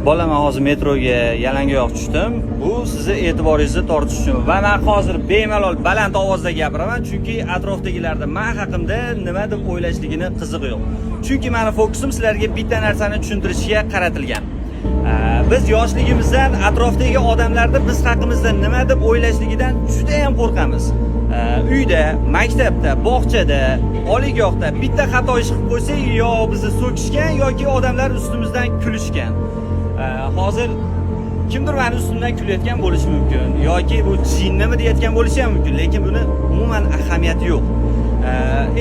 Bola, men hozir metroga yalangoyoq tushdim. Bu sizni e'tiboringizni tortish uchun va men hozir bemalol baland ovozda gapiraman, chunki atrofdagilarda men haqimda nima deb o'ylashligini qizig'i yo'q. Chunki meni fokusim sizlarga bitta narsani tushuntirishga qaratilgan. Biz yoshligimizdan atrofdagi odamlarda biz haqimizda nima deb o'ylashligidan juda ham qo'rqamiz. Uyda, maktabda, bog'chada, oliygohda bitta xato ish qilib qo'ysak, yo bizni so'kishgan yoki odamlar ustimizdan kulishgan. Hozir kimdir meni ustimdan kulayotgan bo'lishi mumkin yoki bu jinnimi deyotgan bo'lishi ham mumkin, lekin buni umuman ahamiyati yo'q.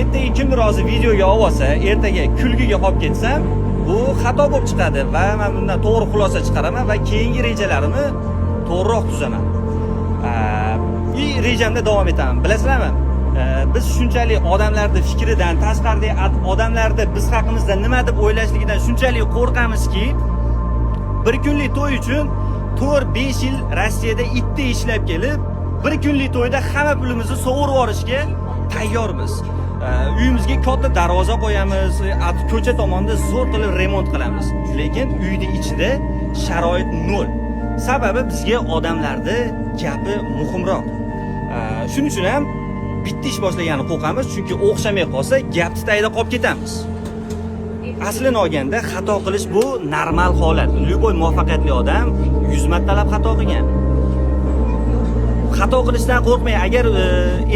Ertaga kimdir hozir videoga olsa, ertaga kulgiga qolib ketsam, bu xato bo'lib chiqadi va men bundan to'g'ri xulosa chiqaraman va keyingi rejalarimni to'g'riroq tuzaman. Rejamda davom etaman. Bilasizlarmi? Biz shunchalik odamlarning fikridan, tashqaridagi odamlarda biz haqimizda nima deb o'ylashligidan shunchalik qo'rqamizki, bir kunlik to'y uchun 4-5 yil Rossiyada itda ishlab kelib, bir kunlik to'yda hamma pulimizni sovurib olishga tayyormiz. Uyimizga katta darvoza qo'yamiz, ko'cha tomonda zo'r qilib remont qilamiz. Lekin uyning ichida sharoit nol. Sababi bizga odamlarning gapi muhimroq. Shuning uchun ham bitta ish boshlaganni qo'rqamiz, chunki o'xshamay qolsa gapni tagida qolib ketamiz. Aslini olganda xato qilish bu normal holat. Любой muvaffaqiyatli odam 100 martalab xato qilgan. Xato qilishdan qo'rqmang. Agar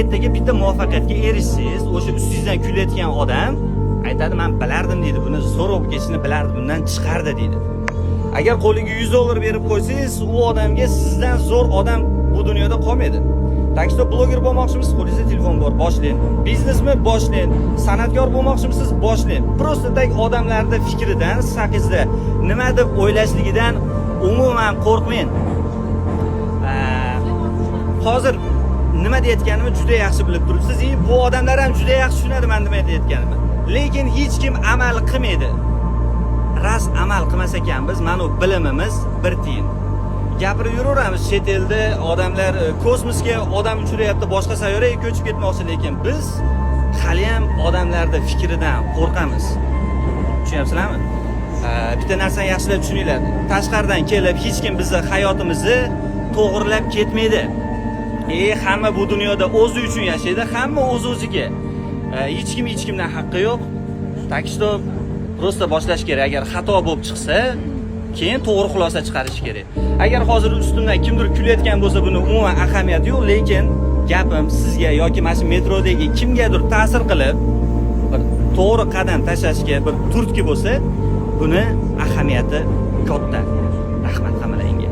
ertaga bitta muvaffaqiyatga erishsangiz, o'sha ustingizdan kulayotgan odam aytadi, men bilardim deydi, buni zo'r bo'lib ketishini bilardim, bundan chiqardi deydi. Agar qo'liga 100 dollar berib qo'ysangiz, u odamga sizdan zo'r odam bu dunyoda qolmaydi. Так что bloger bo'lmoqchimisiz, qo'lingizda telefon bor, boshlang. Biznesmen boshlang. San'atkor bo'lmoqchimisiz, boshlang. Просто tak odamlarning fikridan, siz haqingizda nima deb o'ylashligidan umuman qo'rqmang. Hozir nima deyotganimni juda yaxshi bilib turibsiz. Bu odamlar ham juda yaxshi tushunadi men nima deyotganimni. Lekin hech kim amal qilmaydi. Ras amal qilmas ekanmiz, mana bu bilimimiz bir tiyin. Gapirib yuraveramiz, chet elda odamlar kosmosga odam uchiryapti, boshqa sayyoraga ko'chib ketmoqchi, lekin biz hali ham odamlarning fikridan qo'rqamiz. Tushunyapsizlarmi? Bitta narsani yaxshilab tushuninglar. Tashqaridan kelib hech kim bizni hayotimizni to'g'rilab ketmaydi. Hamma bu dunyoda o'zi uchun yashaydi, hamma o'z-o'ziga. Hech kimdan haqqi yo'q. Так что просто boshlash kerak. Agar xato bo'lib chiqsa, keyin to'g'ri xulosa chiqarish kerak. Agar hozir ustimdan kimdir kulayotgan bo'lsa, buni umuman ahamiyati yo'q, lekin gapim sizga yoki mana shu metrodagi kimgadir ta'sir qilib, bir to'g'ri qadam tashlashga bir turtki bo'lsa, buni ahamiyati katta. Rahmat hammalarga.